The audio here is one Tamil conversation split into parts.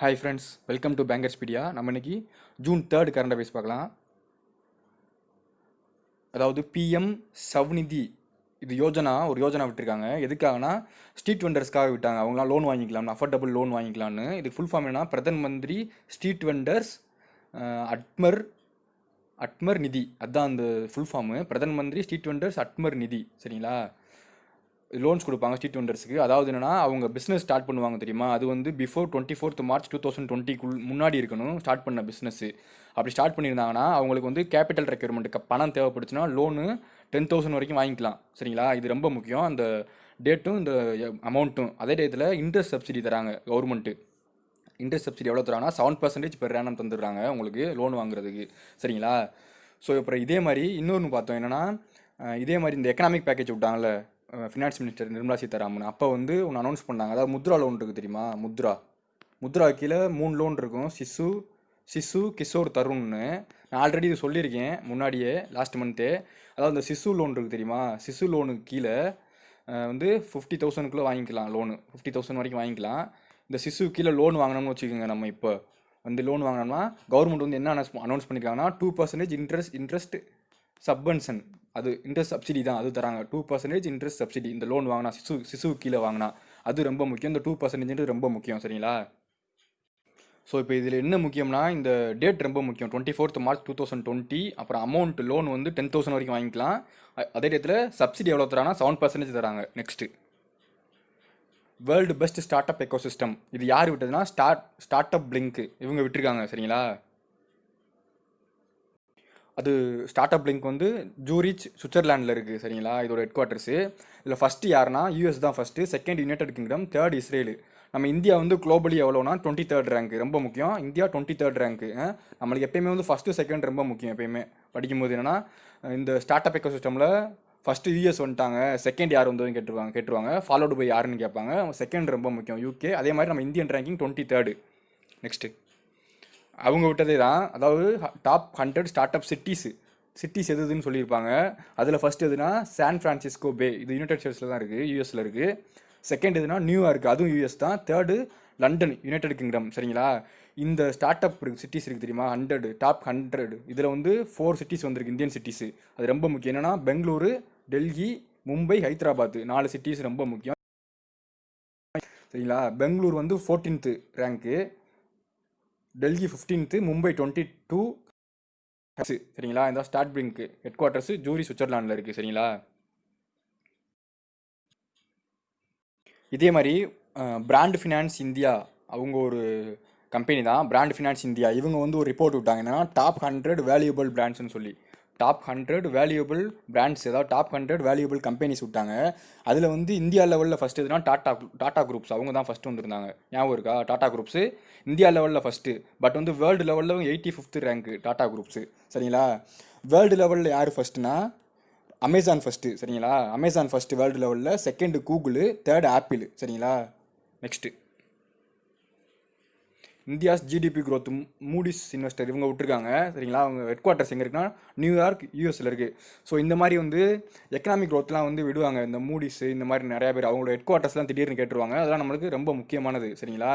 Hi friends, welcome to Bankerspedia. நம்ம இன்னைக்கு ஜூன் 3 கரண்ட் அஃபேர்ஸ் பார்க்கலாம். அதாவது பிஎம் ஸ்வநிதி இது ஒரு யோஜனா விட்டுருக்காங்க. எதுக்காகனா ஸ்ட்ரீட் வெண்டர்ஸ்க்காக விட்டாங்க. அவங்களாம் லோன் வாங்கிக்கலாம், அஃபோர்டபுள் லோன் வாங்கிக்கலாம்னு. இது ஃபுல் ஃபார்ம் என்ன, பிரதன் மந்திரி ஸ்ட்ரீட் வெண்டர்ஸ் அட்மர் அட்மர் நிதி. அதுதான் அந்த full form. Pradhan Mantri street vendors Atmanirbhar Nidhi. சரிங்களா? லோன்ஸ் கொடுப்பாங்க ஸ்ட்ரீட் வெண்டர்ஸுக்கு. அதாவது என்னன்னா, அவங்க பிஸ்னஸ் ஸ்டார்ட் பண்ணுவாங்க தெரியுமா, அது வந்து பிஃபோர் 24 மார்ச் 2020 முன்னாடி இருக்கணும் ஸ்டார்ட் பண்ண பிஸ்னஸ். அப்படி ஸ்டார்ட் பண்ணியிருந்தாங்கன்னா அவங்களுக்கு வந்து கேபிட்டல் ரெக்யர்மெண்ட்டுக்கு பணம் தேவைப்படுச்சுன்னா லோனு 10,000 வரைக்கும் வாங்கிக்கலாம். சரிங்களா? இது ரொம்ப முக்கியம். அந்த டேட்டும் இந்த அமௌண்ட்டும். அதே டயத்தில் இன்ட்ரெஸ்ட் சப்சிடி தராங்க கவர்மெண்ட்டு. இன்ட்ரெஸ்ட் சப்சிடி எவ்வளோ தராங்கன்னா 7% பெர் ஆனம் தந்துடுறாங்க உங்களுக்கு லோன் வாங்குறதுக்கு. சரிங்களா? ஸோ அப்புறம் இதே மாதிரி இன்னொன்று பார்த்தோம் என்னென்னா, இதே மாதிரி இந்த எக்கனாமிக் பேக்கேஜ் விட்டாங்கல்ல ஃபினான்ஸ் மினிஸ்டர் நிர்மலா சீதாராமன், அப்போ வந்து ஒன்று அனௌன்ஸ் பண்ணாங்க. அதாவது முத்ரா லோன் இருக்குது தெரியுமா, முத்ரா கீழே 3 லோன் இருக்கும். சிசு கிஷோர் தருண்னு. நான் ஆல்ரெடி இது சொல்லியிருக்கேன் முன்னாடியே, லாஸ்ட் மந்த்தே. அதாவது இந்த சிசு லோன் இருக்குது தெரியுமா, சிசு லோனுக்கு கீழே வந்து 50,000க்குள்ளே வாங்கிக்கலாம் லோனு. 50,000 வரைக்கும் வாங்கிக்கலாம். இந்த சிசு கீழே லோன் வாங்கினோம்னு வச்சுக்கோங்க. நம்ம இப்போ வந்து லோன் வாங்கினோம்னா கவர்மெண்ட் வந்து என்ன அனௌன்ஸ் பண்ணியிருக்காங்கன்னா 2% இன்ட்ரெஸ்ட் சப்வென்ஷன், அது இன்ட்ரெஸ்ட் சப்சிடி தான், அது தராங்க. 2% இன்ட்ரெஸ்ட் சப்சிடி இந்த லோன் வாங்கினா, சிசு கீழே வாங்கினா. அது ரொம்ப முக்கியம். இந்த 2% ரொம்ப முக்கியம். சரிங்களா? ஸோ இப்போ இதில் என்ன முக்கியம்னா, இந்த டேட் ரொம்ப முக்கியம். 24 மார்ச் 2020. அப்புறம் அமௌண்ட் லோன் வந்து 10,000 வரைக்கும் வாங்கிக்கலாம். அதே டேத்தில் சப்சிடி எவ்வளோ தராங்கன்னா 7% தராங்க. Next, world best start up ecosystem. இது யார் விட்டதுன்னா ஸ்டார்ட் அப் லிங்க் இவங்க விட்டுருக்காங்க. சரிங்களா? அது ஸ்டார்ட் அப் லிங்க் வந்து ஜூரிச் சுவிட்சர்லாண்டில் இருக்குது. சரிங்களா? இதோட ஹெட் குவார்ட்டர்ஸு. இதில் ஃபஸ்ட்டு யாருன்னா யூஎஸ் தான் first, second United kingdom, third Israel. நம்ம இந்தியா வந்து குளோபலி எவ்வளோனா 23rd ரேங்க். ரொம்ப முக்கியம். India 23rd rank. நம்மளுக்கு எப்பயுமே வந்து ஃபஸ்ட்டு செகண்ட் ரொம்ப முக்கியம். எப்பயுமே படிக்கும்போது என்னென்னா, இந்த ஸ்டார்ட் அப் எக்கோ சிஸ்டமில் ஃபஸ்ட்டு யூஎஸ் வந்துட்டாங்க, செகண்ட் யார் வந்ததுன்னு கேட்டுருவாங்க. ஃபாலோடு பை யாருன்னு கேட்பாங்க. செகண்ட் ரொம்ப முக்கியம் யூகே. அதே மாதிரி நம்ம இந்தியன் ரேங்கிங் 23rd. நெக்ஸ்ட்டு, அவங்க விட்டதே தான். அதாவது டாப் 100 ஸ்டார்ட் அப் சிட்டிஸ் எதுன்னு சொல்லியிருப்பாங்க. அதில் ஃபஸ்ட் எதுனா சான் ஃப்ரான்சிஸ்கோ பே, இது யுனைடெட் ஸ்டேட்ஸில் தான் இருக்குது, யூஎஸில் இருக்குது. செகண்ட் எதுனா நியூயார்க், அதுவும் யூஎஸ் தான். Third London, United kingdom. சரிங்களா? இந்த ஸ்டார்ட் அப் சிட்டிஸ் இருக்குது தெரியுமா, 100 டாப் 100. இதில் வந்து 4 சிட்டிஸ் வந்திருக்கு, இந்தியன் சிட்டிஸு. அது ரொம்ப முக்கியம். என்னென்னா பெங்களூரு, டெல்லி, மும்பை, ஹைதராபாத், 4 சிட்டிஸ் ரொம்ப முக்கியம். சரிங்களா? பெங்களூர் வந்து 14th rank, Delhi 15th, Mumbai 22. சரிங்களா? இந்த start blink headquarters Zurich சுவிட்சர்லாண்டில் இருக்குது. சரிங்களா? இதே மாதிரி பிராண்ட் ஃபினான்ஸ் இந்தியா, அவங்க ஒரு கம்பெனி தான், பிராண்ட் ஃபினான்ஸ் இந்தியா. இவங்க வந்து ஒரு ரிப்போர்ட் விட்டாங்க. என்னன்னா டாப் 100 வேல்யூபிள் பிராண்ட்ஸ்னு சொல்லி. டாப் 100 வேல்யூபிள் பிராண்ட்ஸ், ஏதாவது டாப் 100 வேல்யூபிள் கம்பெனிஸ் விட்டாங்க. அதில் வந்து இந்தியா லெவலில் ஃபஸ்ட் எதுனா டாடா குரூப்ஸ், அவங்க தான் ஃபஸ்ட்டு வந்திருந்தாங்க. ஞாபகம் இருக்கா? டாடா குரூப்ஸு இந்தியா லெவலில் ஃபஸ்ட்டு. பட் வந்து வேர்ல்டு லெவலில் 85th ரேங்க்கு டாடா குரூப்ஸு. சரிங்களா? வேர்ல்டு லெவலில் யார் ஃபஸ்ட்டுனா அமேசான் ஃபஸ்ட்டு. சரிங்களா? அமேசான் ஃபஸ்ட்டு வேர்ல்டு லெவலில், செகண்டு கூகுள், தேர்டு ஆப்பிள். சரிங்களா? Next, India's GDP growth Moody's investor இவங்க விட்டுருக்காங்க. சரிங்களா? அவங்க ஹெட் குவார்ட்டர்ஸ் எங்கே இருக்குன்னா நியூயார்க், யூஎஸில் இருக்குது. ஸோ இந்த மாதிரி வந்து எக்கனாமிக் க்ரோத்லாம் வந்து விடுவாங்க இந்த மூடிஸ். இந்த மாதிரி நிறையா பேர் அவங்களோட ஹெட் குவார்ட்டர்ஸ்லாம் திடீர்னு கேட்டுருவாங்க. அதெல்லாம் நம்மளுக்கு ரொம்ப முக்கியமானது. சரிங்களா?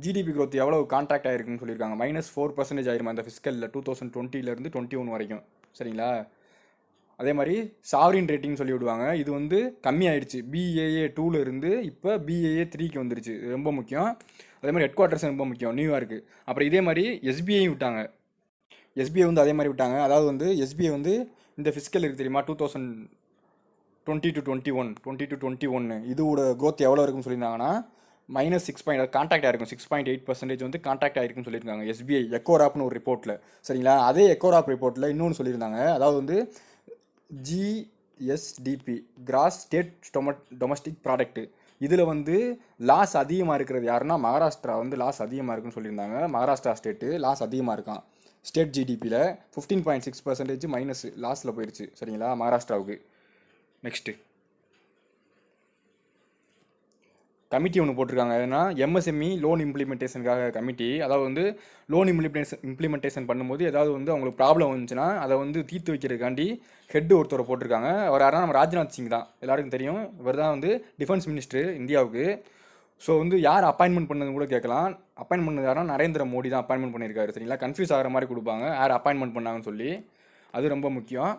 ஜிடிபி க்ரோத் எவ்வளோ கான்ட்ராக்ட் ஆயிருக்குன்னு சொல்லியிருக்காங்க. -4% ஆயிருமா இந்த ஃபிஸ்கலில், 2020 21 வரைக்கும். சரிங்களா? அதே மாதிரி சாவரின் ரேட்டிங் சொல்லி விடுவாங்க. இது வந்து கம்மியாயிடுச்சு, BAA 2ல் இருந்து இப்போ BAA 3க்கு வந்துருச்சு. இது ரொம்ப முக்கியம். அதே மாதிரி ஹெட் குவார்ட்டர்ஸ் ரொம்ப முக்கியம், நியூயார்க்கு. அப்புறம் இதே மாதிரி எஸ்பிஐயும் விட்டாங்க. எஸ்பிஐ வந்து அதே மாதிரி விட்டாங்க. அதாவது வந்து எஸ்பிஐ வந்து இந்த ஃபிஸ்கல் இருக்குது தெரியுமா, 2020 to 21 இதோட க்ரோத் எவ்வளோ இருக்குன்னு சொல்லியிருந்தாங்கன்னா -6 கான்ட்ராக்ட் ஆயிருக்கும். 6.8% வந்து கான்ட்ராக்ட் ஆயிருக்குன்னு சொல்லியிருக்காங்க எஸ்பிஐ எக்கோராப்னு ஒரு ரிப்போர்ட்டில். சரிங்களா? அதே எக்கோராப் ரிப்போர்ட்டில் இன்னொன்று சொல்லியிருந்தாங்க. அதாவது வந்து GSDP, cross state domestic product, இதில் வந்து லாஸ் அதிகமாக இருக்கிறது யாருன்னா மகாராஷ்டிரா வந்து லாஸ் அதிகமாக இருக்குன்னு சொல்லியிருந்தாங்க. மகாராஷ்டிரா ஸ்டேட்டு லாஸ் அதிகமாக இருக்கான். ஸ்டேட் ஜிடிபியில் 15.6% மைனஸ் லாஸில் போயிடுச்சு. சரிங்களா? மகாராஷ்டிராவுக்கு. நெக்ஸ்ட்டு, கமிட்டி ஒன்று போட்டிருக்காங்க. ஏன்னா எம்எஸ்எம்இ லோன் இம்ப்ளிமெண்டேஷனுக்காக கமிட்டி. அதாவது வந்து லோன் இம்ப்ளிமெண்டேஷன் பண்ணும்போது ஏதாவது வந்து அவங்களுக்கு ப்ராப்ளம் வந்துச்சுன்னா அதை வந்து தீர்த்து வைக்கிறதுக்காண்டி ஹெட் ஒருத்தரை போட்டிருக்காங்க. அவர் யாருன்னா நம்ம ராஜ்நாத் சிங் தான், எல்லாருக்கும் தெரியும். இவர் தான் வந்து டிஃபென்ஸ் மினிஸ்டர் இந்தியாவுக்கு. ஸோ வந்து யார் அப்பாயின்மெண்ட் பண்ணது கூட கேட்கலாம். அப்பாயின்ட் பண்ணது யாருன்னா நரேந்திர மோடி தான் அப்பாயின்மெண்ட் பண்ணியிருக்காரு. சரிங்களா, கன்ஃபியூஸ் ஆகிற மாதிரி கொடுப்பாங்க யார் அப்பாயின்மெண்ட் பண்ணாங்கன்னு சொல்லி. அது ரொம்ப முக்கியம்.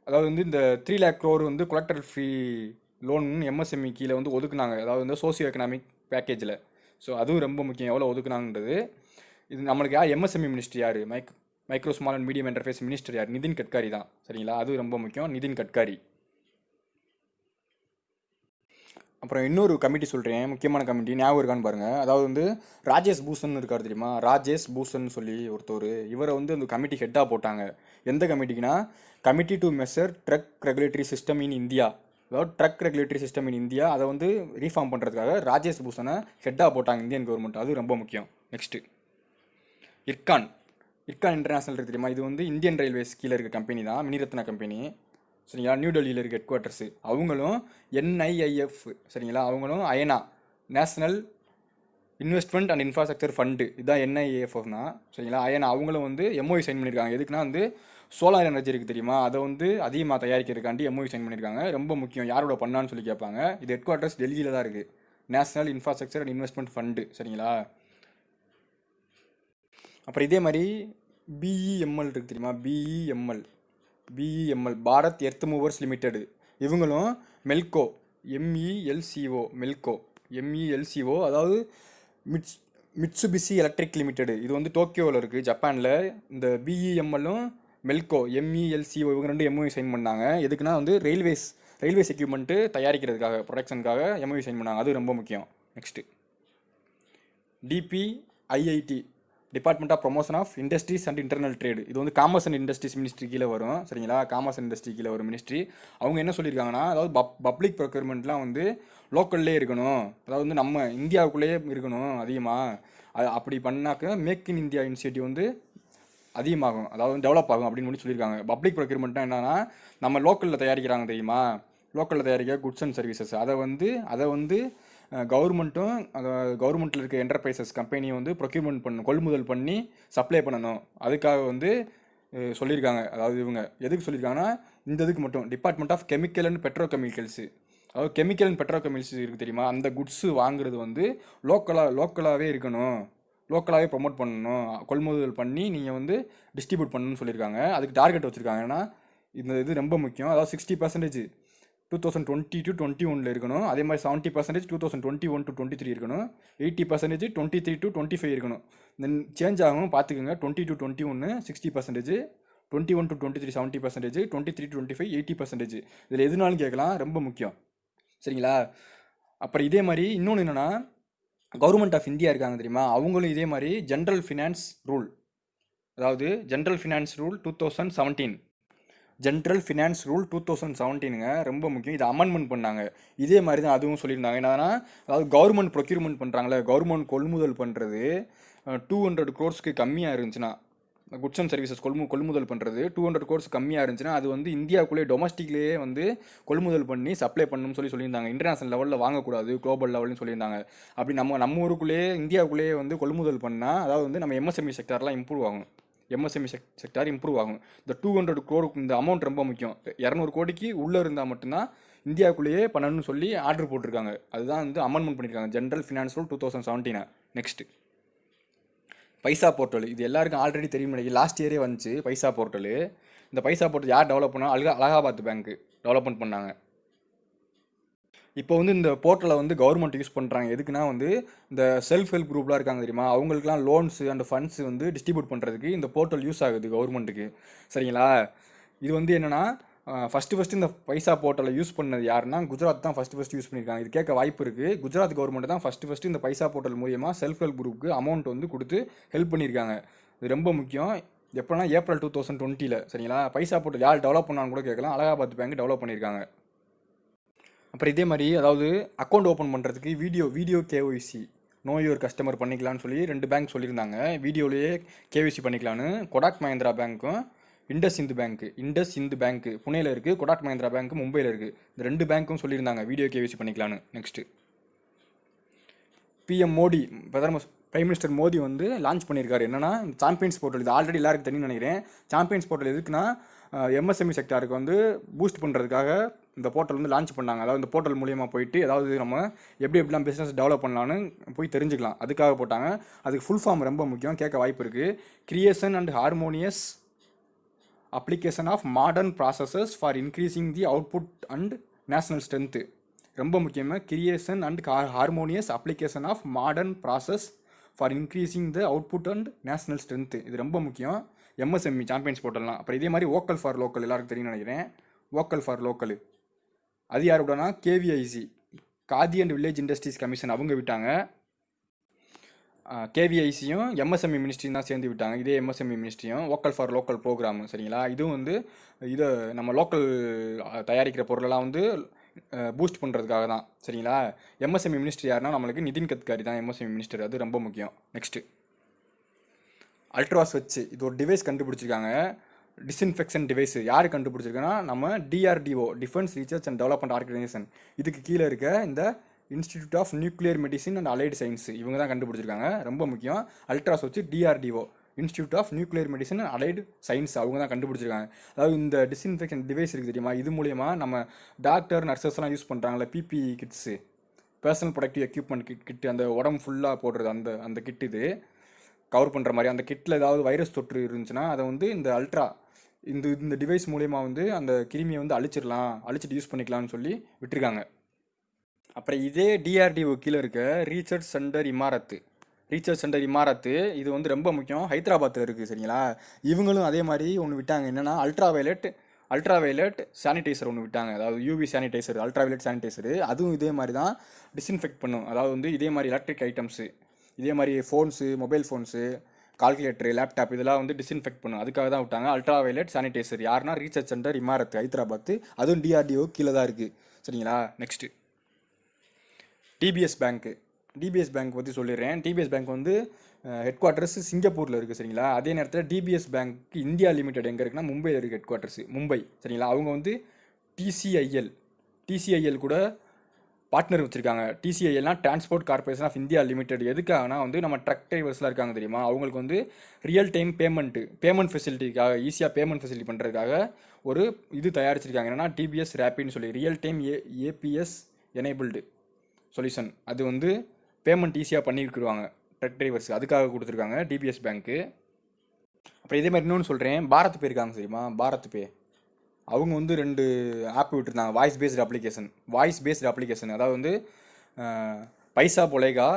அதாவது வந்து இந்த 3 lakh crore வந்து கொலக்டர் ஃப்ரீ லோன் எம்எஸ்எம்இ கீழே வந்து ஒதுக்குனாங்க, அதாவது வந்து சோசியோ எக்கனாமிக் பேக்கேஜில். ஸோ அதுவும் ரொம்ப முக்கியம், எவ்வளோ ஒதுக்குனாங்கன்றது. இது நம்மளுக்கு யார் எம்எஸ்எம்இ மினிஸ்டர் யார், micro small and medium enterprise minister யார், நிதின் கட்காரி தான். சரிங்களா, அது ரொம்ப முக்கியம், நிதின் கட்காரி. அப்புறம் இன்னொரு கமிட்டி சொல்கிறேன், முக்கியமான கமிட்டி, ஞாபகம் இருக்கான்னு பாருங்கள். அதாவது வந்து ராஜேஷ் பூஷன் இருக்கார் தெரியுமா, ராஜேஷ் பூஷன் சொல்லி ஒருத்தர். இவரை வந்து அந்த கமிட்டி ஹெட்டாக போட்டாங்க. எந்த கமிட்டிக்குனா, committee to measure drug regulatory system in India. அதாவது drug regulatory system in India, அதை வந்து ரீஃபார்ம் பண்ணுறதுக்காக ராஜேஷ் பூஷனை ஹெட்டாக போட்டாங்க இந்தியன் கவர்மெண்ட். அது ரொம்ப முக்கியம். நெக்ஸ்ட்டு இர்கான். இர்கான் இன்டர்நேஷனல் இருக்கு தெரியுமா, இது வந்து இந்தியன் ரயில்வேஸ் கீழே இருக்க கம்பெனி தான், மினிரத்னா கம்பெனி. சரிங்களா, நியூ டெல்லியில் இருக்க ஹெட் குவார்ட்டர்ஸு. அவங்களும் என்ஐஐஎஃப். சரிங்களா, அவங்களும் அயனா, national investment and infrastructure fund, இதுதான் என்ஐஏஎஃப்னா. சரிங்களா, அயனா அவங்களும் வந்து எம்ஓயு சைன் பண்ணியிருக்காங்க. எதுக்குன்னா வந்து சோலார் எனர்ஜி இருக்குது தெரியுமா, அதை வந்து அதிகமாக தயாரிக்கிறதுக்காண்டி எம்ஓயு சைன் பண்ணியிருக்காங்க. ரொம்ப முக்கியம், யாரோட பண்ணான்னு சொல்லி கேட்பாங்க. இது ஹெட் குவார்ட்டர்ஸ் டெல்லியில் தான் இருக்குது, national infrastructure and investment fund. சரிங்களா, அப்புறம் இதே மாதிரி பிஇஎம்எல் இருக்குது தெரியுமா, BEML Bharat earth movers limited. இவங்களும் மெல்கோ, எம்இஎல்சிஓ, அதாவது மிட்சுபிசி எலக்ட்ரிக் லிமிடெட். இது வந்து டோக்கியோவில் இருக்குது, ஜப்பானில். இந்த பிஇஎம்எல்லும் மெல்கோ, எம்இஎல்சிஓ, இவங்க ரெண்டு எம்ஓயு சைன் பண்ணாங்க. எதுக்குன்னா வந்து ரயில்வேஸ் எக்யூப்மெண்ட்டு தயாரிக்கிறதுக்காக, ப்ரொடக்ஷனுக்காக எம்ஓயு சைன் பண்ணாங்க. அது ரொம்ப முக்கியம். Next DPIIT, department of promotion of industries and internal trade. இது வந்து காமர்ஸ் அண்ட் இண்டஸ்ட்ரீஸ் மினிஸ்ட்ரி கீழே வரும். சரிங்களா, காமர்ஸ் அண்ட் இண்டஸ்ட்ரி கீழே வரும் மினிஸ்ட்ரி. அவங்க என்ன சொல்லியிருக்காங்கன்னா, அதாவது பப்ளிக் ப்ரொக்யூர்மெண்ட்லாம் வந்து லோக்கல்லே இருக்கணும், அதாவது வந்து நம்ம இந்தியாவுக்குள்ளேயே இருக்கணும் அதிகமாக. அப்படி பண்ணாக்க மேக் இன் இந்தியா இனிஷியேட்டிவ் வந்து அதிகமாகும், அதாவது டெவலப் ஆகும் அப்படின்னு சொல்லி சொல்லியிருக்காங்க. பப்ளிக் ப்ரொக்யூர்மெண்ட்னா என்னன்னா, நம்ம லோக்கலில் தயாரிக்கிறாங்க தெரியுமா, லோக்கலில் தயாரிக்க குட்ஸ் அண்ட் சர்வீசஸ், அதை வந்து கவர்மெண்ட்டும் கவர்மெண்ட்டில் இருக்க என்டர்பிரைசஸ் கம்பெனியை வந்து ப்ரொக்யூர்மெண்ட் பண்ணணும், கொள்முதல் பண்ணி சப்ளை பண்ணணும். அதுக்காக வந்து சொல்லியிருக்காங்க. அதாவது இவங்க எதுக்கு சொல்லியிருக்காங்கன்னா, இந்த இதுக்கு மட்டும் டிபார்ட்மெண்ட் ஆஃப் கெமிக்கல் அண்ட் பெட்ரோகெமிக்கல்ஸு, அதாவது கெமிக்கல் அண்ட் பெட்ரோகெமிக்கல்ஸ் இருக்குது தெரியுமா, அந்த குட்ஸு வாங்குறது வந்து லோக்கலாகவே இருக்கணும், லோக்கலாகவே ப்ரொமோட் பண்ணணும், கொள்முதல் பண்ணி நீங்கள் வந்து டிஸ்ட்ரிபியூட் பண்ணணும்னு சொல்லியிருக்காங்க. அதுக்கு டார்கெட் வச்சுருக்காங்க. ஏன்னா இது ரொம்ப முக்கியம். அதாவது 60% 2020 to 2021 இருக்கணும். அதே மாதிரி 70% 2021 to 2023 இருக்கணும். 80% 2023 to 2025 இருக்கணும். தென் சேஞ்ச் ஆகும் பார்த்துக்கோங்க. 20 to 21 60%, 21 to 23 70%, 23 to 25 80%. இதில் எதுனாலும் கேட்கலாம், ரொம்ப முக்கியம். சரிங்களா, அப்புறம் இதே மாதிரி இன்னொன்று என்னென்னா, கவர்மெண்ட் ஆஃப் இந்தியா இருக்காங்க தெரியுமா, அவங்களும் இதே மாதிரி ஜென்ரல் ஃபினான்ஸ் ரூல், அதாவது general finance rule 2017, general finance rule 2017ங்க, ரொம்ப முக்கியம். இதை அமெண்ட்மெண்ட் பண்ணாங்க. இதே மாதிரி தான் அதுவும் சொல்லியிருந்தாங்க. என்னன்னா, அதாவது கவர்மெண்ட் ப்ரொக்யூர்மெண்ட் பண்ணுறாங்களே, கவர்மெண்ட் கொள்முதல் பண்ணுறது 200 crores கம்மியாக இருந்துச்சுன்னா, குட்ஸ் அண்ட் சர்வீசஸ் கொள்முதல் பண்ணுறது 200 crores கம்மியாக இருந்துச்சுன்னா, அது வந்து இந்தியாவுக்குள்ளே டொமஸ்டிக்லேயே வந்து கொள்முதல் பண்ணி சப்ளை பண்ணணும்னு சொல்லியிருந்தாங்க. இன்டர்நேஷனல் லெவலில் வாங்கக்கூடாது, குளோபல் லெவல்னு சொல்லியிருந்தாங்க. அப்படி நம்ம ஊருக்குள்ளேயே இந்தியாவுக்குள்ளேயே வந்து கொள்முதல் பண்ணால், அதாவது வந்து நம்ம எம்எஸ்எம்இ செக்டார்லாம் இம்ப்ரூவ் ஆகும், எம்எஸ்எம்இ செக்டார் இம்ப்ரூவ் ஆகும். இந்த 200 crore இந்த அமௌண்ட் ரொம்ப முக்கியம். 200 கோடிக்கு உள்ளே இருந்தால் மட்டும்தான் இந்தியாவுக்குள்ளேயே பண்ணணும்னு சொல்லி ஆர்டர் போட்டிருக்காங்க. அதுதான் வந்து அமெண்ட்மெண்ட் பண்ணியிருக்காங்க, ஜென்ரல் ஃபினான்ஸ் ரூல் 2017. நெக்ஸ்ட்டு பைசா போர்ட்டல். இது எல்லாருக்கும் ஆல்ரெடி தெரியும், லாஸ்ட் இயரே வந்துச்சு பைசா போர்ட்டலு. இந்த பைசா போர்ட்டல் யார் டெவலப் பண்ணால், அலகாபாத் பேங்க்கு டெவலப்மெண்ட் பண்ணாங்க. இப்போ வந்து இந்த போர்ட்டலை வந்து கவர்மெண்ட் யூஸ் பண்ணுறாங்க. எதுக்குன்னா வந்து இந்த செல்ஃப் ஹெல்ப் குரூப்லாம் இருக்காங்க தெரியுமா, அவங்களுக்குலாம் லோன்ஸு அண்ட் ஃபண்ட்ஸ் வந்து டிஸ்ட்ரிபியூட் பண்ணுறதுக்கு இந்த போர்ட்டல் யூஸ் ஆகுது கவர்மெண்ட்டுக்கு. சரிங்களா, இது வந்து என்னென்னா, ஃபஸ்ட்டு இந்த பைசா போர்ட்டலை யூஸ் பண்ணது யாருன்னா குஜராத் தான் ஃபஸ்ட்டு யூஸ் பண்ணியிருக்காங்க. இது கேட்க வாய்ப்பு இருக்குது. குஜராத் கவர்மெண்ட் தான் ஃபஸ்ட்டு இந்த பைசா போர்ட்டல் மூலியமாக செல்ஃப் ஹெல்ப் குரூப்புக்கு அமௌண்ட் வந்து கொடுத்து ஹெல்ப் பண்ணியிருக்காங்க. இது ரொம்ப முக்கியம். எப்போனா ஏப்ரல் 2020. சரிங்களா, பைசா போர்ட்டல் யார் டெவலப் பண்ணான்னு கூட கேட்கலாம், அலகாபாத் பேங்க் டெவலப் பண்ணியிருக்காங்க. அப்புறம் இதே மாதிரி அதாவது அக்கௌண்ட் ஓப்பன் பண்ணுறதுக்கு video KYC, no your customer பண்ணிக்கலாம்னு சொல்லி 2 பேங்க் சொல்லியிருந்தாங்க. வீடியோலேயே கேஒய்சி பண்ணிக்கலான்னு. கொடாக் மஹிந்திரா பேங்க்கும் இண்டஸ் இந்து பேங்க்கு புனேயில் இருக்குது, கொடாக் மஹிந்திரா பேங்க்கு மும்பையில் இருக்குது. இந்த 2 பேங்க்கும் சொல்லியிருந்தாங்க வீடியோ கேஒய்சி பண்ணிக்கலான்னு. Next PM Modi, prime minister Modi வந்து லான்ச் பண்ணியிருக்காரு. என்னன்னா சாம்பியன்ஸ் போர்ட்டல். இது ஆல்ரெடி எல்லாருக்கும் தெரியும்னு நினைக்கிறேன். சாம்பியன்ஸ் போர்ட்டல் எதுக்குன்னா எம்எஸ்எம்இ செக்டாருக்கு வந்து பூஸ்ட் பண்ணுறதுக்காக இந்த போர்ட்டல் வந்து லான்ச் பண்ணாங்க. அதாவது இந்த போர்ட்டல் மூலியமாக போயிட்டு ஏதாவது நம்ம எப்படி எப்படிலாம் பிஸ்னஸ் டெவலப் பண்ணலான்னு போய் தெரிஞ்சுக்கலாம். அதுக்காக போட்டாங்க. அதுக்கு ஃபுல் ஃபார்ம் ரொம்ப முக்கியம், கேட்க வாய்ப்பு இருக்குது. Creation and harmonious application of modern processes for increasing the output and national strength. ரொம்ப முக்கியமாக creation and harmonious application of modern process for increasing the output and national strength. இது ரொம்ப முக்கியம். எம்எஸ்எம்இ சாம்பியன்ஸ் போட்டலாம். அப்புறம் இதே மாதிரி வோக்கல் ஃபார் லோக்கல் எல்லாருக்கும் தெரியும்னு நினைக்கிறேன். வோக்கல் ஃபார் லோக்கல் அது யார் விடனா KVIC, Khadi and village industries commission அவங்க விட்டாங்க. கேவிஐசியும் எம்எஸ்எம்இ மினிஸ்ட்ரியும் தான் சேர்ந்து விட்டாங்க. இதே எம்எஸ்எம்இ மினிஸ்ட்ரியும் வோக்கல் ஃபார் லோக்கல் ப்ரோக்ராம். சரிங்களா, இதுவும் வந்து இதை நம்ம லோக்கல் தயாரிக்கிற பொருளெல்லாம் வந்து பூஸ்ட் பண்ணுறதுக்காக தான். சரிங்களா, எம்எஸ்எம்இ மினிஸ்டர் யாருன்னா நம்மளுக்கு நிதின் கட்காரி தான் எம்எஸ்எம்இ மினிஸ்டர். அது ரொம்ப முக்கியம். நெக்ஸ்ட்டு அல்ட்ராஸ் வச்சு இது ஒரு டிவைஸ் கண்டுபிடிச்சிருக்காங்க. டிஸ்இன்ஃபெக்ஷன் டிவைஸ் யார் கண்டுபிடிச்சிருக்கேன்னா நம்ம DRDO, defence research and development organisation. இதுக்கு கீழே இருக்க இந்த institute of nuclear medicine and allied science இவங்க தான் கண்டுபிடிச்சிருக்காங்க. ரொம்ப முக்கியம். அல்ட்ராஸ் வச்சு DRDO, institute of nuclear medicine and allied science அவங்க தான் கண்டுபிடிச்சிருக்காங்க. அதாவது இந்த டிஸ்இன்ஃபெக்ஷன் டிவைஸ் இருக்குது தெரியுமா, இது மூலயமா நம்ம டாக்டர் நர்சஸ்லாம் யூஸ் பண்ணுறாங்களே PPE kits, personal protective equipment kit, அந்த உடம்பு ஃபுல்லாக போடுறது அந்த கிட், இது கவர் பண்ணுற மாதிரி. அந்த கிட்டில் ஏதாவது வைரஸ் தொற்று இருந்துச்சுன்னா அதை வந்து இந்த இந்த டிவைஸ் மூலயமா வந்து அந்த கிருமியை வந்து அழிச்சிட்டு யூஸ் பண்ணிக்கலாம்னு சொல்லி விட்டுருக்காங்க. அப்புறம் இதே டிஆர்டிஓ கீழே இருக்க ரீசர்ச் சென்டர் இமாரத்து இது வந்து ரொம்ப முக்கியம். ஹைதராபாத்தில் இருக்குது. சரிங்களா, இவங்களும் அதே மாதிரி ஒன்று விட்டாங்க. என்னென்னா அல்ட்ராவைலட் சானிடைசர் ஒன்று விட்டாங்க. அதாவது யூவி சானிடைசர், அல்ட்ராவைலட் சானிடைசரு. அதுவும் இதே மாதிரி தான் டிஸ்இன்ஃபெக்ட் பண்ணும். அதாவது வந்து இதே மாதிரி எலக்ட்ரிக் ஐட்டம்ஸு, இதே மாதிரி phones, mobile phones, calculator, laptop இதெல்லாம் வந்து டிஸ்இன்ஃபெக்ட் பண்ணும். அதுக்காக தான் விட்டாங்க அல்ட்ராவைலட் சானிடைசர். யாருன்னா ரீசர்ச் சென்டர் இமாரத், ஹைதராபாத். அதுவும் டிஆர்டிஓ கீழே தான் இருக்குது. சரிங்களா, நெக்ஸ்ட்டு டிபிஎஸ் பேங்க் பற்றி சொல்லிடுறேன். டிபிஎஸ் பேங்க் வந்து ஹெட் குவார்ட்டர்ஸ் சிங்கப்பூரில் இருக்குது. சரிங்களா, அதே நேரத்தில் டிபிஎஸ் பேங்க் இந்தியா லிமிடெட் எங்கே இருக்குன்னா மும்பையில் இருக்குது. Headquarters Mumbai. சரிங்களா, அவங்க வந்து டிசிஐஎல் கூட பார்ட்னர் வச்சுருக்காங்க. டிசிஐஎல்னா transport corporation of India limited. எதுக்காகனா வந்து நம்ம ட்ரக் டிரைவர்ஸ்லாம் இருக்காங்க தெரியுமா, அவங்களுக்கு வந்து ரியல் டைம் பேமெண்ட் ஃபெசிலிட்டிக்காக, ஈஸியாக பேமெண்ட் ஃபெசிலிட்டி பண்ணுறதுக்காக ஒரு இது தயாரிச்சிருக்காங்க. என்னென்னா டிபிஎஸ் ரேப்பின்னு சொல்லி real time ABS enabled solution. அது வந்து பேமெண்ட் ஈஸியாக பண்ணியிருக்குருவாங்க ட்ரக் டிரைவர்ஸ், அதுக்காக கொடுத்துருக்காங்க டிபிஎஸ் பேங்க்கு. அப்புறம் இதே மாதிரி இன்னொன்று சொல்கிறேன். பாரத் பே இருக்காங்க தெரியுமா, பாரத் பே. அவங்க வந்து 2 ஆப் விட்டுருந்தாங்க, வாய்ஸ் பேஸ்டு அப்ளிகேஷன். அதாவது வந்து பைசா பொலேகா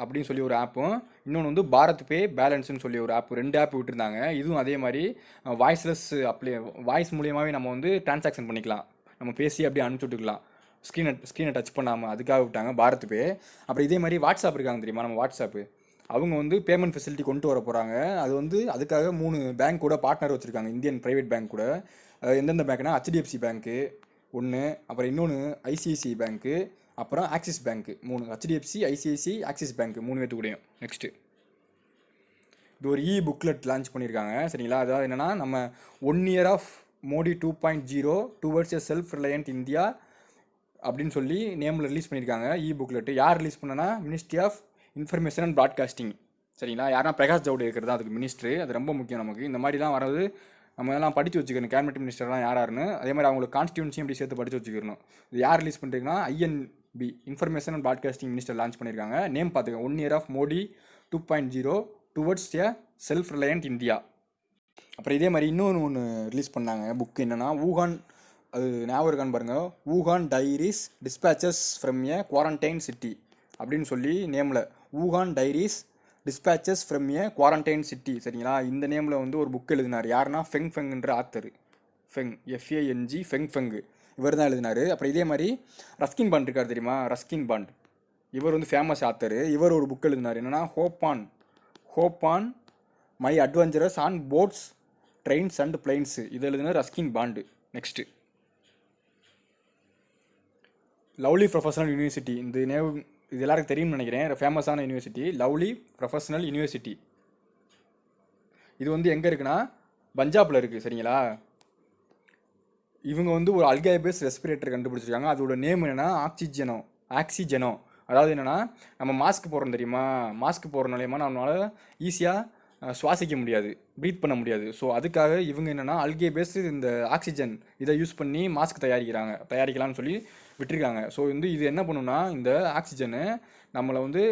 அப்படின்னு சொல்லி ஒரு ஆப்பும், இன்னொன்று வந்து பாரத் பே பேலன்ஸ்னு சொல்லி ஒரு ஆப், 2 ஆப் விட்டுருந்தாங்க. இதுவும் அதே மாதிரி வாய்ஸ் மூலியமாகவே நம்ம வந்து டிரான்சாக்ஷன் பண்ணிக்கலாம். நம்ம பேசி அப்படியே அனுப்பிச்சி விட்டுக்கலாம், ஸ்க்ரீனை டச் பண்ணாமல். அதுக்காக விட்டாங்க பாரத் பே. அப்புறம் இதே மாதிரி வாட்ஸ்அப் இருக்காங்க தெரியுமா, நம்ம வாட்ஸ்அப்பு. அவங்க வந்து பேமெண்ட் ஃபெசிலிட்டி கொண்டு வர போகிறாங்க. அது வந்து அதுக்காக 3 பேங்க் கூட பார்ட்னர் வச்சுருக்காங்க, இந்தியன் ப்ரைவேட் பேங்க் கூட. எந்தெந்த பேங்க்னா ஹெச்டிஎஃப்சி பேங்க்கு ஒன்று, அப்புறம் இன்னொன்று ஐசிஐசிஐ பேங்க்கு, அப்புறம் Axis bank. 3 HDFC, ICICI, Axis bank 3 பேத்துக்கூடையும். நெக்ஸ்ட்டு இது ஒரு புக்லெட் லான்ச் பண்ணியிருக்காங்க. சரிங்களா, அதாவது என்னென்னா நம்ம 1 year of Modi 2.0 towards a self reliant India அப்படின்னு சொல்லி நேமில் ரிலீஸ் பண்ணியிருக்காங்க. புக்லெட்டு யார் ரிலீஸ் பண்ணனா, ministry of information and broadcasting. சரிங்களா, யாருன்னா பிரகாஷ் ஜவடேகர் தான் அதுக்கு மினிஸ்ட்ரு. அது ரொம்ப முக்கியம் நமக்கு. இந்த மாதிரிலாம் வரது நம்ம எல்லாம் படித்து வச்சுக்கணும், கேபினெட் மினிஸ்டர்லாம் யாருன்னு. அதே மாதிரி அவங்களுக்கு கான்ஸ்டியூன்சியும் இப்படி சேர்த்து படித்து வச்சுக்கணும். இது யார் ரிலீஸ் பண்ணுறீங்கன்னா I and B, information and broadcasting minister launch பண்ணியிருக்காங்க. நேம் பார்த்துக்க, 1 year of Modi 2.0 towards a self reliant India. அப்புறம் இதே மாதிரி இன்னொன்று ரிலீஸ் பண்ணாங்க புக்கு. என்னென்னா ஊகான், அது ஞாபகம் இருக்கான்னு பாருங்கள், Wuhan diaries dispatches from a quarantine city அப்படின்னு சொல்லி நேமில், Wuhan diaries dispatches from a quarantine city. சரிங்களா, இந்த நேமில் வந்து ஒரு புக் எழுதினார். யாருன்னா ஃபெங்ன்ற ஆத்தர், ஃபெங், இவர் தான் எழுதினார். அப்புறம் இதே மாதிரி ரஸ்கின் பாண்ட் இருக்கார் தெரியுமா, ரஸ்கின் பாண்ட். இவர் வந்து ஃபேமஸ் ஆத்தர். இவர் ஒரு புக் எழுதினார். என்னென்னா hop on my adventures on boats, trains and planes. இது எழுதினார் Ruskin Bond. Next lovely professional university. இது எல்லாருக்கும் தெரியும்னு நினைக்கிறேன், ஃபேமஸான யூனிவர்சிட்டி, லவ்லி ப்ரொஃபஷனல் யூனிவர்சிட்டி. இது வந்து எங்கே இருக்குன்னா பஞ்சாபில் இருக்குது. சரிங்களா, இவங்க வந்து ஒரு அல்காய்-பேஸ்ட் ரெஸ்பிரேட்டர் கண்டுபிடிச்சிருக்காங்க. அதோட நேம் என்னென்னா ஆக்சிஜனோ. அதாவது என்னென்னா நம்ம மாஸ்க் போடுறோம் தெரியுமா, மாஸ்க் போடுற நிலையமா நம்மளால் ஈஸியாக சுவாசிக்க முடியாது, ப்ரீத் பண்ண முடியாது. ஸோ அதுக்காக இவங்க என்னென்னா அல்கே பேஸ்டு இந்த ஆக்சிஜன் இதை யூஸ் பண்ணி மாஸ்க் தயாரிக்கலாம்னு சொல்லி விட்டுருக்காங்க. ஸோ வந்து இது என்ன பண்ணுன்னா இந்த ஆக்சிஜனு நம்மளை வந்து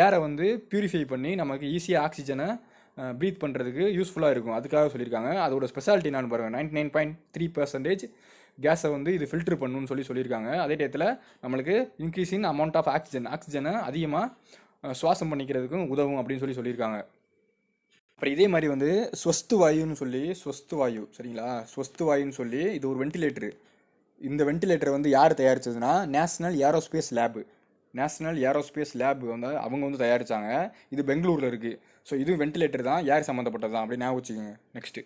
ஏரை வந்து பியூரிஃபை பண்ணி நமக்கு ஈஸியாக ஆக்சிஜனை ப்ரீத் பண்ணுறதுக்கு யூஸ்ஃபுல்லாக இருக்கும். அதுக்காக சொல்லியிருக்காங்க. அதோட ஸ்பெஷாலிட்டி என்னன்னு பாருங்கள், 99.3% கேஸை வந்து இது ஃபில்ட்ரு பண்ணணும்னு சொல்லியிருக்காங்க. அதே டயத்தில் நம்மளுக்கு இன்க்ரீஸ் இன் அமௌண்ட் ஆஃப் ஆக்சிஜனை அதிகமாக சுவாசம் பண்ணிக்கிறதுக்கும் உதவும் அப்படின்னு சொல்லியிருக்காங்க. அப்புறம் இதே மாதிரி வந்து ஸ்வஸ்து வாயு சரிங்களா, ஸ்வஸ்து வாயுன்னு சொல்லி இது ஒரு வென்டிலேட்டரு. இந்த வென்டிலேட்டரை வந்து யார் தயாரித்ததுன்னா நேஷ்னல் ஏரோஸ்பேஸ் லேப் வந்து அவங்க வந்து தயாரித்தாங்க. இது பெங்களூரில் இருக்குது. ஸோ இது வென்டிலேட்டர் தான், யார் சம்மந்தப்பட்டது தான் அப்படி ஞாபகம் வச்சுக்கோங்க. நெக்ஸ்ட்டு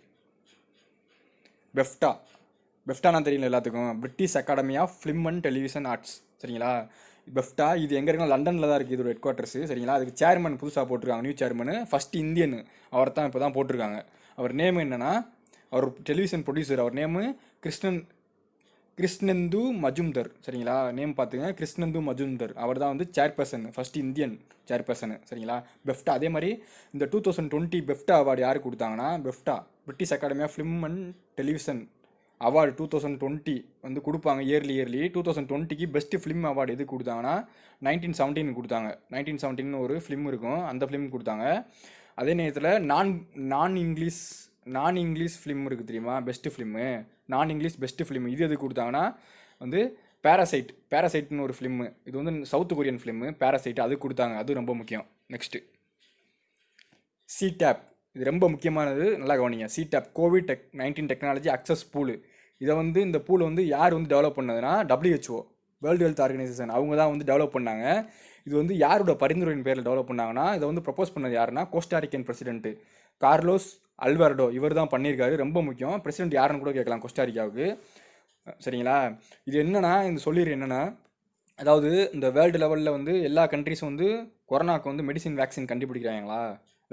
பெஃப்டானா தெரியல எல்லாத்துக்கும், British academy of film and television arts சரிங்களா. பெஃப்டா இது எங்கே இருக்குன்னா லண்டனில் தான் இருக்குது, இதோட ஹெட் குவார்ட்டர்ஸு சரிங்களா. அதுக்கு சேர்மன் புதுசாக போட்டிருக்காங்க, நியூ சேர்மனு, ஃபஸ்ட்டு இந்தியன் அவர் தான் இப்போ தான் போட்டிருக்காங்க. அவர் நேம் என்னென்னா, அவர் டெலிவிஷன் ப்ரொடியூசர், அவர் நேமு கிருஷ்ணந்து மஜும்தர் சரிங்களா. நேம் பார்த்துங்க, கிருஷ்ணந்து மஜும்தர். அவர் தான் வந்து சேர்பர்சன், ஃபஸ்ட்டு இந்தியன் சேர்பர்சன் சரிங்களா. பெஃப்டா அதே மாதிரி இந்த 2020 பெஃப்டா அவார்டு யாருக்கு கொடுத்தாங்கன்னா, British academy of film and Television award 2020 வந்து கொடுப்பாங்க இயர்லி. 2020க்கு பெஸ்ட்டு ஃபிலிம் அவார்டு எது கொடுத்தாங்கன்னா 1917 கொடுத்தாங்க. 1917 ஒரு ஃபிலிம் இருக்கும், அந்த ஃபிலிம் கொடுத்தாங்க. அதே நேரத்தில் நான் இங்கிலீஷ் ஃபிலிம் இருக்குது தெரியுமா, பெஸ்ட்டு ஃபிலிமு, நான் இங்கிலீஷ் பெஸ்ட்டு ஃபிலிம் இது எது கொடுத்தாங்கன்னா வந்து பேராசைட்னு ஒரு ஃபிலிமு. இது வந்து சவுத் கொரியன் ஃபிலிமு பேராசைட், அது கொடுத்தாங்க. அது ரொம்ப முக்கியம். நெக்ஸ்ட்டு சிடேப், இது ரொம்ப முக்கியமானது, நல்லா கவனிங்க. CTAP COVID-19 technology access pool. இதை வந்து இந்த பூலை வந்து யார் வந்து டெவலப் பண்ணதுன்னா WHO, வேர்ல்டு ஹெல்த் ஆர்கனைசேஷன், அவங்க தான் வந்து டெவலப் பண்ணாங்க. இது வந்து யாரோட பரிந்துரையின் பேரில் டெவலப் பண்ணாங்கன்னா, இதை வந்து ப்ரப்போஸ் பண்ணது யாருன்னா கோஸ்டாரிக்கன் பிரசிடென்ட்டு கார்லோஸ் அல்வார்டோ, இவர் தான் பண்ணியிருக்காரு. ரொம்ப முக்கியம். பிரசிடென்ட் யாருன்னு கூட கேட்கலாம் கோஸ்டாரிக்காவுக்கு சரிங்களா. இது என்னென்னா, இந்த என்னென்னா, அதாவது இந்த வேர்ல்டு லெவலில் வந்து எல்லா கண்ட்ரிஸும் வந்து கொரோனாவுக்கு வந்து வேக்சின் கண்டுபிடிக்கிறாங்களா,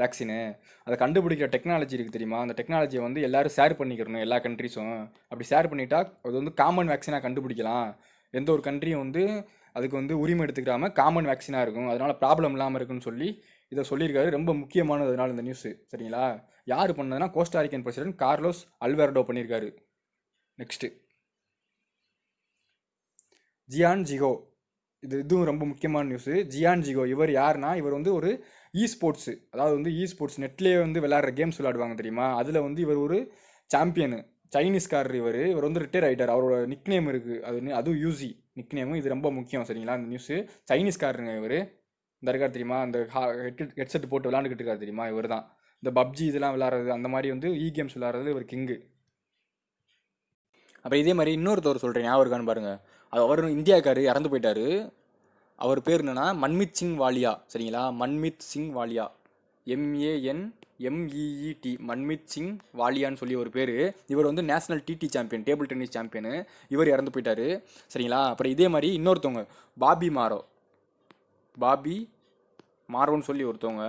வேக்சினு அதை கண்டுபிடிக்கிற டெக்னாலஜி இருக்குது தெரியுமா, அந்த டெக்னாலஜியை வந்து எல்லோரும் ஷேர் பண்ணிக்கிறணும், எல்லா கண்ட்ரிஸும். அப்படி ஷேர் பண்ணிட்டா அது வந்து காமன் வேக்சினாக கண்டுபிடிக்கலாம். எந்த ஒரு கண்ட்ரியும் வந்து அதுக்கு வந்து உரிமை எடுத்துக்கிறாமல் காமன் வேக்சினாக இருக்கும், அதனால் ப்ராப்ளம் இல்லாமல் இருக்குன்னு சொல்லி இதை சொல்லியிருக்காரு. ரொம்ப முக்கியமானது அதனால் இந்த நியூஸு சரிங்களா. யார் பண்ணதுன்னா கோஸ்டாரிக்கன் பிரசிடென்ட் கார்லோஸ் அல்வார்டோ பண்ணியிருக்காரு. நெக்ஸ்ட்டு ஜியான் ஜிகோ, இதுவும் ரொம்ப முக்கியமான நியூஸு. ஜியான் ஜிகோ இவர் யாருன்னா, இவர் வந்து ஒரு ஸ்போர்ட்ஸு, அதாவது வந்து ஸ்போர்ட்ஸ் நெட்லேயே வந்து விளையாடுற கேம்ஸ் விளையாடுவாங்க தெரியுமா, அதில் வந்து இவர் ஒரு சாம்பியனு, சைனீஸ்காரர். இவர் வந்து ரிட்டையர் ஆகிட்டார். அவரோட நிக் நேம் இருக்குது, அதுவும் யூசி நிக் நேமு. இது ரொம்ப முக்கியம் சரிங்களா. இந்த நியூஸு சைனீஸ்காரருங்க இவர். இந்த இருக்கார் தெரியுமா, அந்த ஹெட்செட் போட்டு விளாண்டுக்கிட்டு இருக்காரு தெரியுமா, இவர் தான். இந்த பப்ஜி இதெல்லாம் விளாட்றது, அந்த மாதிரி வந்து கேம்ஸ் விளாட்றது இவர் கிங்கு. அப்புறம் இதே மாதிரி இன்னொருத்தவர் சொல்கிறேன், ஞாபகம் இருக்கான்னு பாருங்கள். அவர் இந்தியாக்காரு, இறந்து போயிட்டார். அவர் பேர் என்னென்னா மன்மித் சிங் வாலியா சரிங்களா. மன்மித் சிங் வாலியா, MENMEET, மன்மித் சிங் வாலியான்னு சொல்லி ஒரு பேர். இவர் வந்து national TT champion, table tennis champion. இவர் இறந்து போயிட்டார் சரிங்களா. அப்புறம் இதே மாதிரி இன்னொருத்தவங்க பாபி மாரோன்னு சொல்லி ஒருத்தவங்க,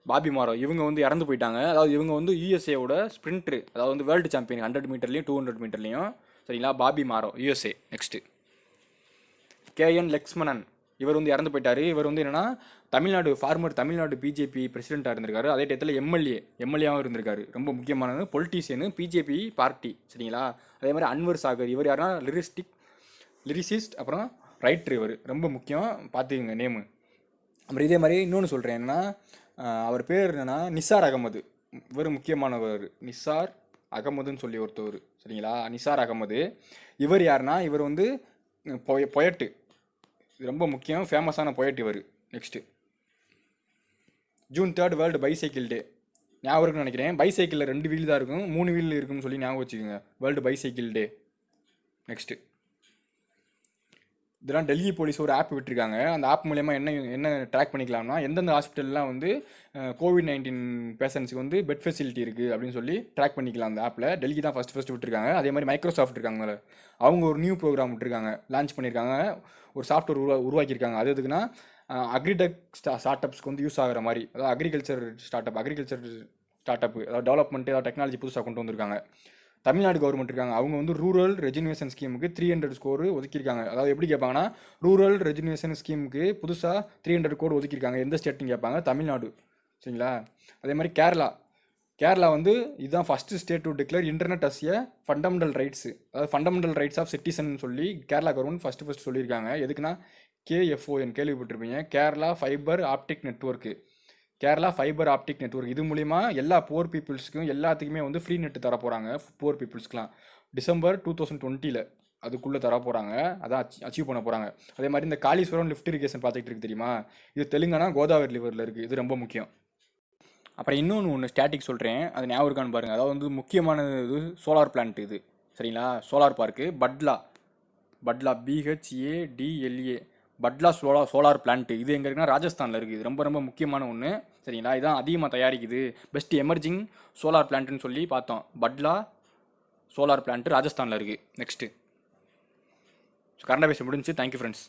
பாபி மாரோ, இவங்க வந்து இறந்து போயிட்டாங்க. அதாவது இவங்க வந்து USA ஸ்ப்ரிண்ட்ரு, அதாவது வந்து வேர்ல்டு சாம்பியன் 100 மீட்டர்லையும் 200 மீட்டர்லையும் சரிங்களா. Bobby Morrow USA. Next KN Lakshmanan, இவர் வந்து இறந்து போயிட்டார். இவர் வந்து என்னென்னா தமிழ்நாடு BJP பிரசிடெண்ட்டாக இருந்திருக்காரு. அதே டயத்தில் எம்எல்ஏவும் இருந்திருக்காரு. ரொம்ப முக்கியமானது, பொலிட்டீஷியனு, BJP பார்ட்டி சரிங்களா. அதே மாதிரி அன்வர் சாகர், இவர் யாருன்னா லிரிசிஸ்ட், அப்புறம் ரைட்ரு. இவர் ரொம்ப முக்கியம், பார்த்துக்குங்க நேமு. அப்புறம் இதே மாதிரி இன்னொன்று சொல்கிறேன், என்னென்னா அவர் பேர் என்னென்னா நிசார் அகமது. இவர் முக்கியமானவர், நிசார் அகமதுன்னு சொல்லி ஒருத்தவர் சரிங்களா. நிசார் அகமது இவர் யாருன்னா, இவர் வந்து பொயட்டு, ரொம்ப முக்கியம், ஃபேமஸான பொயட் இவர். நெக்ஸ்ட்டு June 3 வேர்ல்டு பைசைக்கிள் டே. ஞாபகம் இருக்குன்னு நினைக்கிறேன். பைசைக்கிளில் 2 வீல் தான் இருக்கும், 3 வீல் இருக்குன்னு சொல்லி ஞாபகம் வச்சுக்கோங்க, வேர்ல்டு பைசைக்கிள் டே. நெக்ஸ்ட்டு இதெல்லாம் டெல்லி போலீஸ் ஒரு ஆப் விட்டுருக்காங்க. அந்த ஆப் மூலயமா என்ன ட்ராக் பண்ணிக்கலாம்னா, எந்தெந்த ஹாஸ்பிட்டல்லாம் வந்து COVID-19 பேஷண்ட்ஸுக்கு வந்து பெட் ஃபெசிலிட்டி இருக்குது அப்படின்னு சொல்லி ட்ராக் பண்ணிக்கலாம் அந்த ஆப்பில். டெல்லி தான் ஃபஸ்ட்டு விட்டுருக்காங்க. அதே மாதிரி மைக்ரோசாஃப்ட் இருக்காங்க, அவங்க ஒரு நியூ ப்ரோக்ராம் விட்டுருக்காங்க, லான்ச் பண்ணியிருக்காங்க, ஒரு சாஃப்ட்வேர் உருவாக்கியிருக்காங்க. அது எதுக்குன்னா அக்ரிடெக் ஸ்டார்ட் அப்ஸ்க்கு வந்து யூஸ் ஆகிற மாதிரி, அதாவது அக்ரிகல்ச்சர் ஸ்டார்ட் அப், அதாவது டெவலப்மெண்ட், ஏதாவது டெக்னாலஜி புதுசாக கொண்டு வந்திருக்காங்க. தமிழ்நாடு கவர்மெண்ட் இருக்காங்க, அவங்க வந்து ரூரல் ரெஜினேஷன் ஸ்கீமுக்கு 300 ஸ்கோர் ஒதுக்கியிருக்காங்க. அதாவது எப்படி கேட்பாங்கன்னா, ரூரல் ரெஜினேஷன் ஸ்கீமுக்கு புதுசாக 300 கோடி ஒதுக்கியிருக்காங்க. எந்த ஸ்டேட்டுன்னு கேட்பாங்க, தமிழ்நாடு சரிங்களா. அதே மாதிரி கேரளா கேரளா வந்து இதுதான் first state to declare internet as a fundamental rights, அதாவது ஃபண்டமெண்டல் ரைட்ஸ் ஆஃப் சிட்டிசன் சொல்லி கேரளா கவர்மெண்ட் ஃபஸ்ட்டு சொல்லியிருக்காங்க. எதுக்குன்னா கேஎஃப்ஓஎன் கேள்விப்பட்டிருப்பீங்க, Kerala fibre optic network. Kerala fibre optic network இது மூலிமா எல்லா புவர் பீப்புள்ஸுக்கும் எல்லாத்துக்குமே வந்து ஃப்ரீ நெட் தர போகிறாங்க. புவர் பீப்புள்ஸ்க்குலாம் டிசம்பர் 2020 அதுக்குள்ளே தர போகிறாங்க. அதான் அச்சீவ் பண்ண போகிறாங்க. அதே மாதிரி இந்த காளீஸ்வரம் லிஃப்ட் இரிகேஷன் ப்ராஜெக்ட் இருக்குது தெரியுமா, இது தெலுங்கானா கோதாவரி ரிவரில் இருக்குது. இது ரொம்ப முக்கியம். அப்புறம் இன்னொன்று ஸ்டாட்டிக் சொல்கிறேன், அது ஞாபகம் இருக்கான்னு பாருங்கள். அதாவது வந்து முக்கியமானது இது சோலார் பிளான்ட் இது, சரிங்களா? Solar park Bhadla, BHADLA Bhadla solar plant. இது எங்கே இருக்குன்னா ராஜஸ்தானில் இருக்குது. இது ரொம்ப ரொம்ப முக்கியமான ஒன்று, சரிங்களா? இதான் அதிகமாக தயாரிக்குது. பெஸ்ட் எமர்ஜிங் சோலார் பிளான்ட்னு சொல்லி பார்த்தோம். பட்லா சோலார் பிளான்ட் ராஜஸ்தானில் இருக்குது. நெக்ஸ்ட்டு கரண்ட் அஃபேர்ஸ் முடிஞ்சு. Thank you friends.